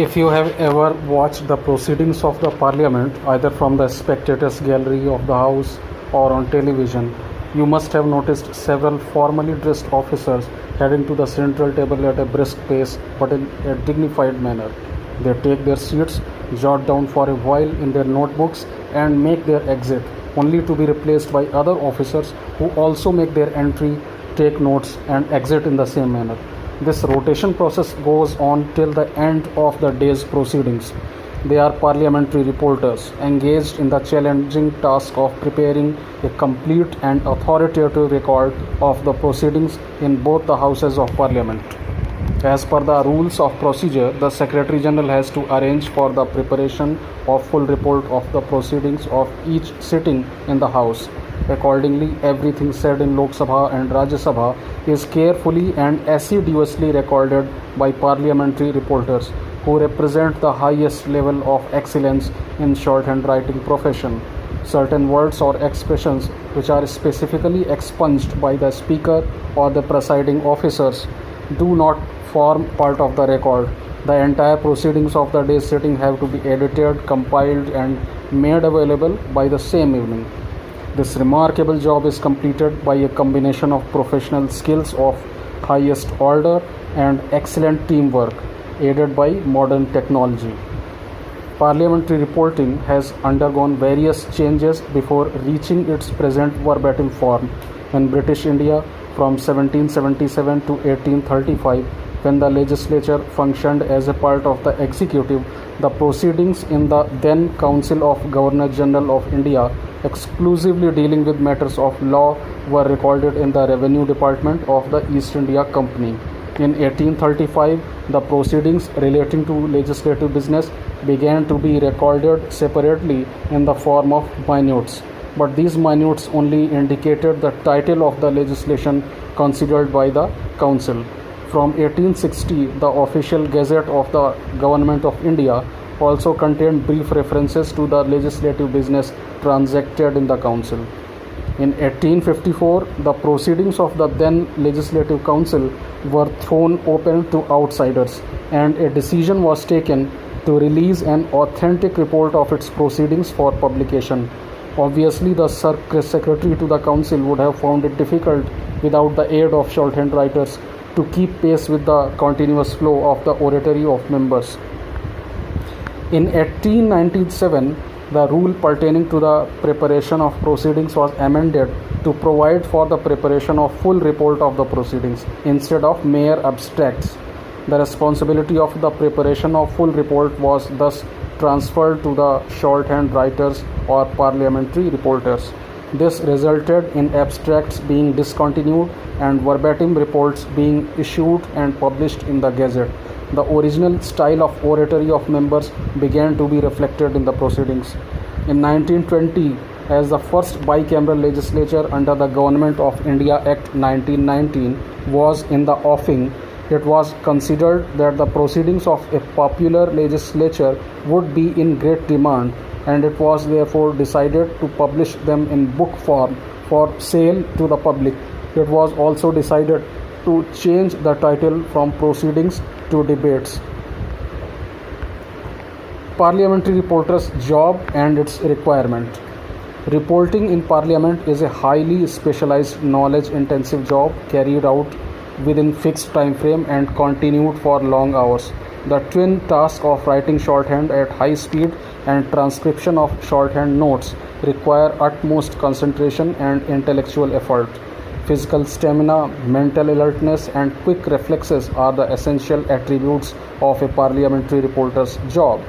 If you have ever watched the proceedings of the parliament, either from the spectators' gallery of the house or on television, you must have noticed several formally dressed officers heading to the central table at a brisk pace but in a dignified manner. They take their seats, jot down for a while in their notebooks, and make their exit, only to be replaced by other officers who also make their entry, take notes, and exit in the same manner. This rotation process goes on till the end of the day's proceedings. They are parliamentary reporters engaged in the challenging task of preparing a complete and authoritative record of the proceedings in both the houses of parliament. As per the rules of procedure, the Secretary General has to arrange for the preparation of full report of the proceedings of each sitting in the House. Accordingly, everything said in Lok Sabha and Rajya Sabha is carefully and assiduously recorded by parliamentary reporters who represent the highest level of excellence in shorthand writing profession. Certain words or expressions which are specifically expunged by the speaker or the presiding officers do not form part of the record. The entire proceedings of the day's sitting have to be edited, compiled, and made available by the same evening. This remarkable job is completed by a combination of professional skills of highest order and excellent teamwork, aided by modern technology. Parliamentary reporting has undergone various changes before reaching its present verbatim form. In British India, from 1777 to 1835, when the legislature functioned as a part of the executive, the proceedings in the then Council of Governor General of India, exclusively dealing with matters of law, were recorded in the Revenue Department of the East India Company. In 1835, the proceedings relating to legislative business began to be recorded separately in the form of minutes, but these minutes only indicated the title of the legislation considered by the Council. From 1860, the official Gazette of the Government of India also contained brief references to the legislative business transacted in the Council. In 1854, the proceedings of the then Legislative Council were thrown open to outsiders, and a decision was taken to release an authentic report of its proceedings for publication. Obviously, the Secretary to the Council would have found it difficult, without the aid of shorthand writers, to keep pace with the continuous flow of the oratory of members. In 1897, the rule pertaining to the preparation of proceedings was amended to provide for the preparation of full report of the proceedings instead of mere abstracts. The responsibility of the preparation of full report was thus transferred to the shorthand writers or parliamentary reporters. This resulted in abstracts being discontinued and verbatim reports being issued and published in the Gazette. The original style of oratory of members began to be reflected in the proceedings. In 1920, as the first bicameral legislature under the Government of India Act 1919 was in the offing, it was considered that the proceedings of a popular legislature would be in great demand, and it was therefore decided to publish them in book form for sale to the public. It was also decided to change the title from proceedings to debates. Parliamentary reporters' job and its requirement. Reporting in Parliament is a highly specialized, knowledge-intensive job carried out within fixed time frame and continued for long hours. The twin task of writing shorthand at high speed and transcription of shorthand notes require utmost concentration and intellectual effort. Physical stamina, mental alertness, and quick reflexes are the essential attributes of a parliamentary reporter's job.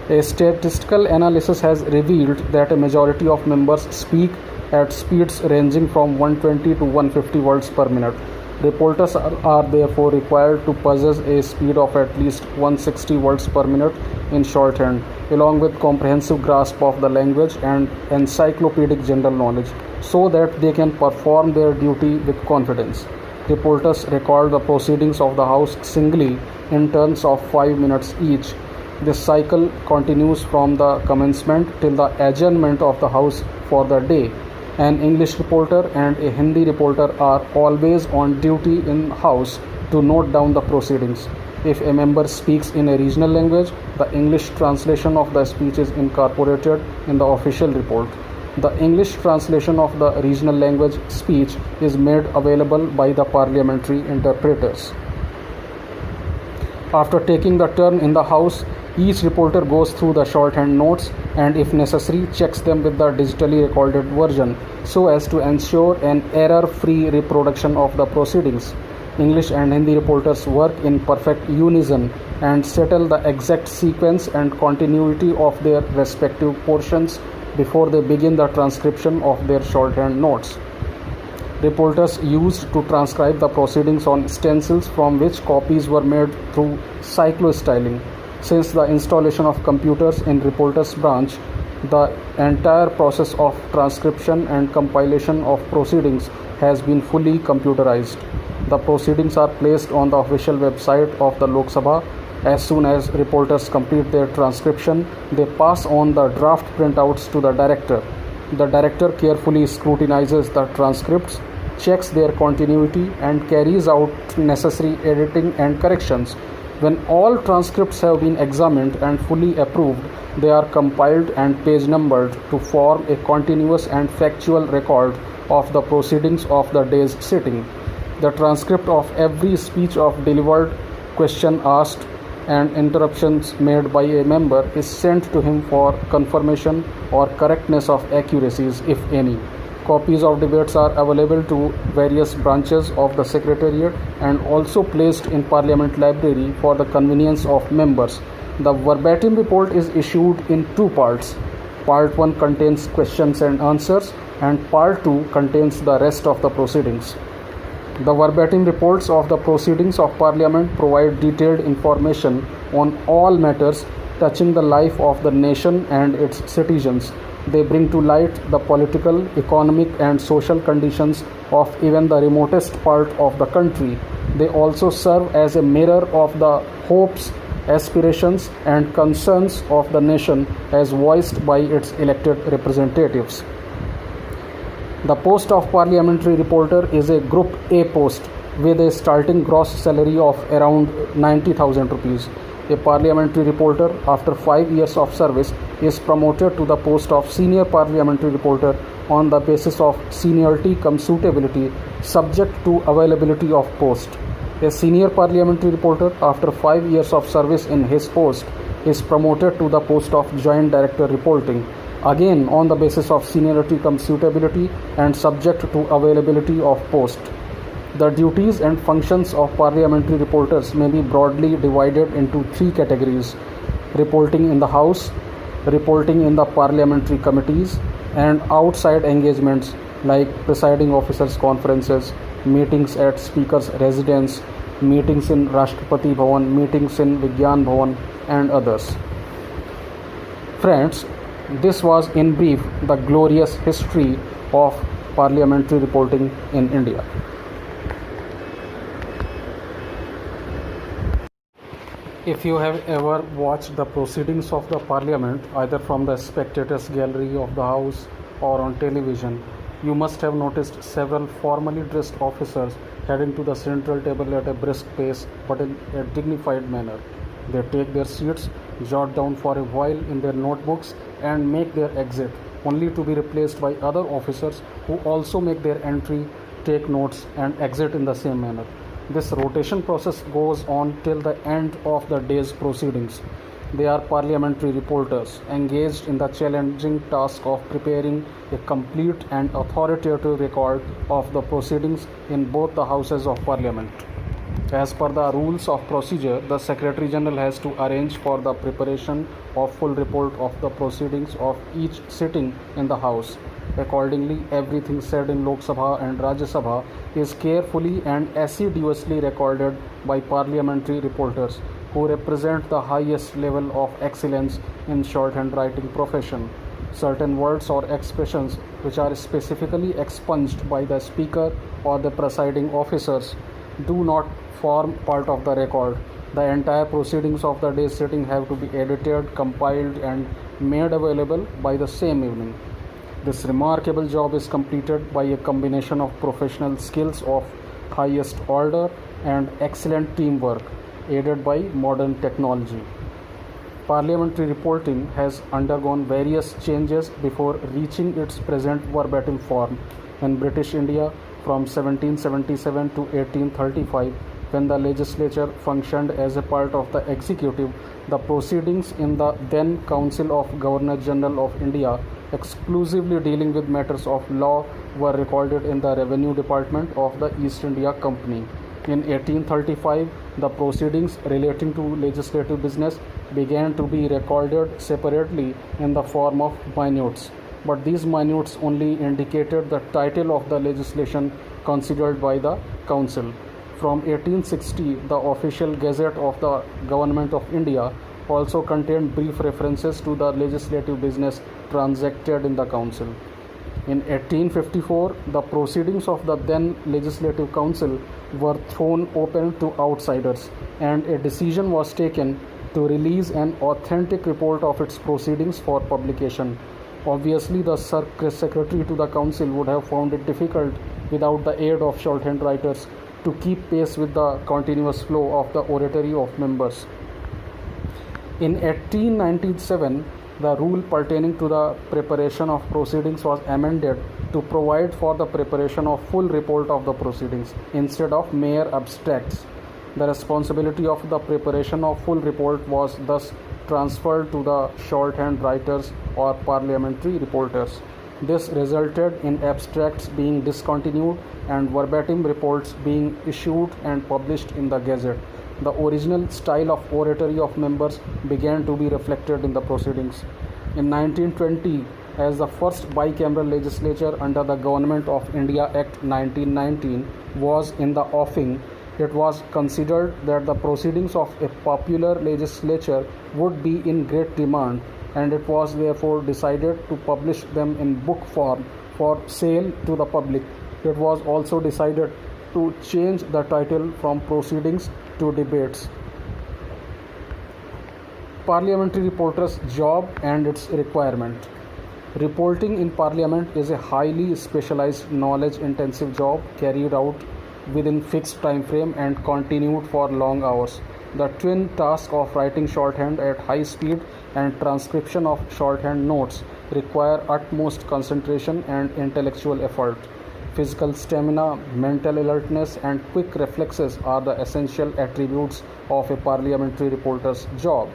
A statistical analysis has revealed that a majority of members speak at speeds ranging from 120 to 150 words per minute. Reporters are therefore required to possess a speed of at least 160 words per minute in shorthand, along with comprehensive grasp of the language and encyclopedic general knowledge, so that they can perform their duty with confidence. Reporters record the proceedings of the House singly in turns of 5 minutes each. This cycle continues from the commencement till the adjournment of the House for the day. An English reporter and a Hindi reporter are always on duty in House to note down the proceedings. If a member speaks in a regional language, the English translation of the speech is incorporated in the official report. The English translation of the regional language speech is made available by the parliamentary interpreters. After taking the turn in the House, each reporter goes through the shorthand notes and, if necessary, checks them with the digitally recorded version so as to ensure an error-free reproduction of the proceedings. English and Hindi reporters work in perfect unison and settle the exact sequence and continuity of their respective portions before they begin the transcription of their shorthand notes. Reporters used to transcribe the proceedings on stencils from which copies were made through cyclostyling. Since the installation of computers in reporters' branch, the entire process of transcription and compilation of proceedings has been fully computerized. The proceedings are placed on the official website of the Lok Sabha. As soon as reporters complete their transcription, they pass on the draft printouts to the director. The director carefully scrutinizes the transcripts, checks their continuity, and carries out necessary editing and corrections. When all transcripts have been examined and fully approved, they are compiled and page numbered to form a continuous and factual record of the proceedings of the day's sitting. The transcript of every speech of delivered, question asked, and interruptions made by a member is sent to him for confirmation or correctness of accuracies, if any. Copies of debates are available to various branches of the Secretariat and also placed in Parliament Library for the convenience of members. The verbatim report is issued in two parts. Part 1 contains questions and answers, and Part 2 contains the rest of the proceedings. The verbatim reports of the proceedings of Parliament provide detailed information on all matters touching the life of the nation and its citizens. They bring to light the political, economic, and social conditions of even the remotest part of the country. They also serve as a mirror of the hopes, aspirations, and concerns of the nation as voiced by its elected representatives. The post of parliamentary reporter is a Group A post with a starting gross salary of around 90,000 rupees. A parliamentary reporter, after 5 years of service, is promoted to the post of senior parliamentary reporter on the basis of seniority cum suitability, subject to availability of post. A senior parliamentary reporter, after 5 years of service in his post, is promoted to the post of joint director reporting, again on the basis of seniority cum suitability and subject to availability of post. The duties and functions of parliamentary reporters may be broadly divided into three categories: reporting in the House, reporting in the parliamentary committees, and outside engagements like presiding officers' conferences, meetings at Speaker's residence, meetings in Rashtrapati Bhavan, meetings in Vigyan Bhavan, and others. Friends, this was in brief the glorious history of parliamentary reporting in India. If you have ever watched the proceedings of the Parliament, either from the spectators' gallery of the House or on television, you must have noticed several formally dressed officers heading to the central table at a brisk pace but in a dignified manner. They take their seats, jot down for a while in their notebooks, and make their exit, only to be replaced by other officers who also make their entry, take notes, and exit in the same manner. This rotation process goes on till the end of the day's proceedings. They are parliamentary reporters engaged in the challenging task of preparing a complete and authoritative record of the proceedings in both the Houses of Parliament. As per the rules of procedure, the Secretary General has to arrange for the preparation of full report of the proceedings of each sitting in the House. Accordingly, everything said in Lok Sabha and Rajya Sabha is carefully and assiduously recorded by parliamentary reporters who represent the highest level of excellence in shorthand writing profession. Certain words or expressions which are specifically expunged by the speaker or the presiding officers do not form part of the record. The entire proceedings of the day's sitting have to be edited, compiled, and made available by the same evening. This remarkable job is completed by a combination of professional skills of highest order and excellent teamwork. aided by modern technology. Parliamentary reporting has undergone various changes before reaching its present verbatim form in British India from 1777 to 1835, when the legislature functioned as a part of the executive. The proceedings in the then Council of Governors General of India, exclusively dealing with matters of law, were recorded in the Revenue Department of the East India Company. In 1835, the proceedings relating to legislative business began to be recorded separately in the form of minutes, but these minutes only indicated the title of the legislation considered by the Council. From 1860, the official Gazette of the Government of India also contained brief references to the legislative business transacted in the Council. In 1854, the proceedings of the then Legislative Council were thrown open to outsiders, and a decision was taken to release an authentic report of its proceedings for publication. Obviously, the secretary to the council would have found it difficult, without the aid of shorthand writers, to keep pace with the continuous flow of the oratory of members. In 1897, the rule pertaining to the preparation of proceedings was amended to provide for the preparation of full report of the proceedings instead of mere abstracts. The responsibility of the preparation of full report was thus transferred to the shorthand writers or parliamentary reporters. This resulted in abstracts being discontinued and verbatim reports being issued and published in the Gazette. The original style of oratory of members began to be reflected in the proceedings. In 1920, as the first bicameral legislature under the Government of India Act 1919 was in the offing, it was considered that the proceedings of a popular legislature would be in great demand, and it was therefore decided to publish them in book form for sale to the public. It was also decided to change the title from proceedings to debates. Parliamentary reporters' job and its requirement. Reporting in Parliament is a highly specialized, knowledge-intensive job carried out within fixed time frame and continued for long hours. The twin task of writing shorthand at high speed and transcription of shorthand notes require utmost concentration and intellectual effort. Physical stamina, mental alertness, and quick reflexes are the essential attributes of a parliamentary reporter's job.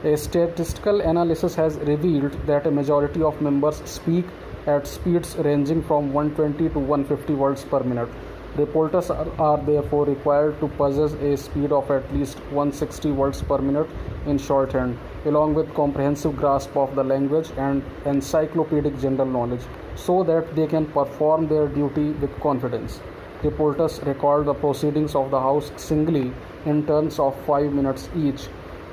A statistical analysis has revealed that a majority of members speak at speeds ranging from 120 to 150 words per minute. Reporters are therefore required to possess a speed of at least 160 words per minute in shorthand, along with comprehensive grasp of the language and encyclopedic general knowledge, so that they can perform their duty with confidence. Reporters record the proceedings of the House singly in turns of 5 minutes each.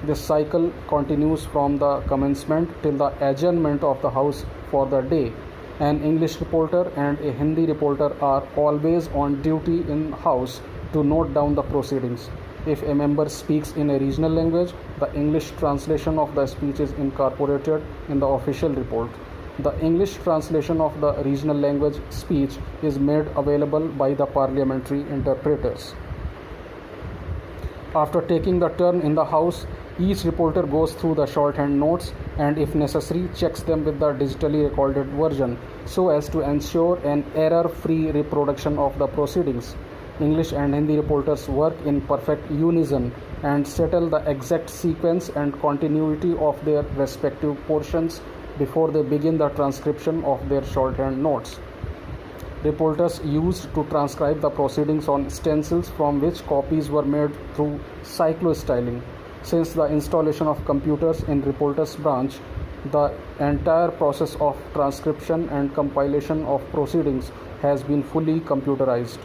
This cycle continues from the commencement till the adjournment of the House for the day. An English reporter and a Hindi reporter are always on duty in House to note down the proceedings. If a member speaks in a regional language, the English translation of the speech is incorporated in the official report. The English translation of the regional language speech is made available by the parliamentary interpreters. After taking the turn in the House, each reporter goes through the shorthand notes and, if necessary, checks them with the digitally recorded version so as to ensure an error-free reproduction of the proceedings. English and Hindi reporters work in perfect unison and settle the exact sequence and continuity of their respective portions before they begin the transcription of their shorthand notes. Reporters used to transcribe the proceedings on stencils, from which copies were made through cyclostyling. Since the installation of computers in reporters' branch, the entire process of transcription and compilation of proceedings has been fully computerized.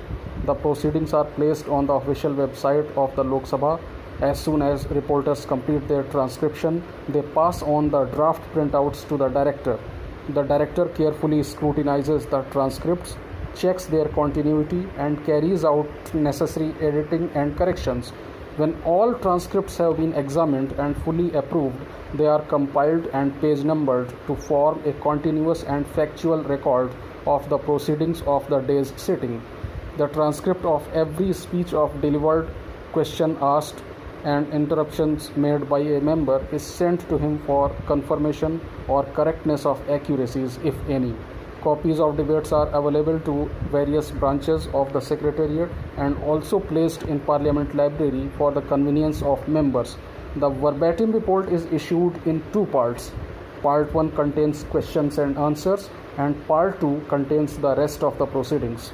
The proceedings are placed on the official website of the Lok Sabha. As soon as reporters complete their transcription, they pass on the draft printouts to the director. The director carefully scrutinizes the transcripts, checks their continuity, and carries out necessary editing and corrections. When all transcripts have been examined and fully approved, they are compiled and page numbered to form a continuous and factual record of the proceedings of the day's sitting. The transcript of every speech of delivered, question asked, and interruptions made by a member is sent to him for confirmation or correctness of accuracies, if any. Copies of debates are available to various branches of the Secretariat and also placed in Parliament Library for the convenience of members. The verbatim report is issued in two parts. Part 1 contains questions and answers, and Part 2 contains the rest of the proceedings.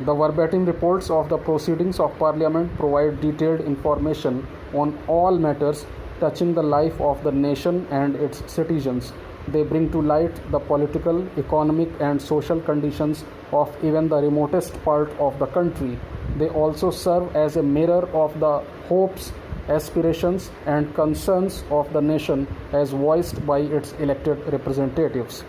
The verbatim reports of the proceedings of Parliament provide detailed information on all matters touching the life of the nation and its citizens. They bring to light the political, economic, and social conditions of even the remotest part of the country. They also serve as a mirror of the hopes, aspirations, and concerns of the nation as voiced by its elected representatives.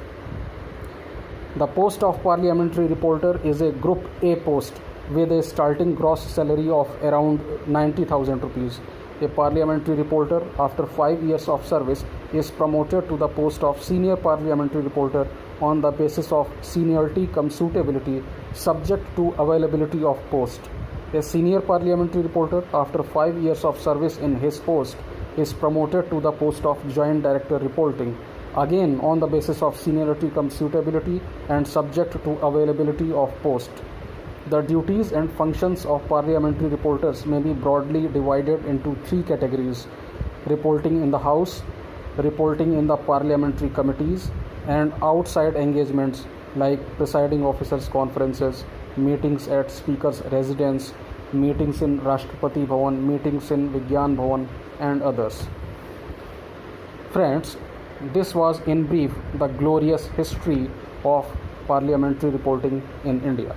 The post of parliamentary reporter is a Group A post with a starting gross salary of around 90,000 rupees. A parliamentary reporter, after 5 years of service, is promoted to the post of senior parliamentary reporter on the basis of seniority cum suitability, subject to availability of post. A senior parliamentary reporter, after 5 years of service in his post, is promoted to the post of joint director reporting, again on the basis of seniority cum suitability and subject to availability of post. The duties and functions of parliamentary reporters may be broadly divided into three categories: reporting in the House, reporting in the parliamentary committees, and outside engagements like presiding officers' conferences, meetings at Speaker's residence, meetings in Rashtrapati Bhavan, meetings in Vigyan Bhavan, and others. Friends, this was in brief the glorious history of parliamentary reporting in India.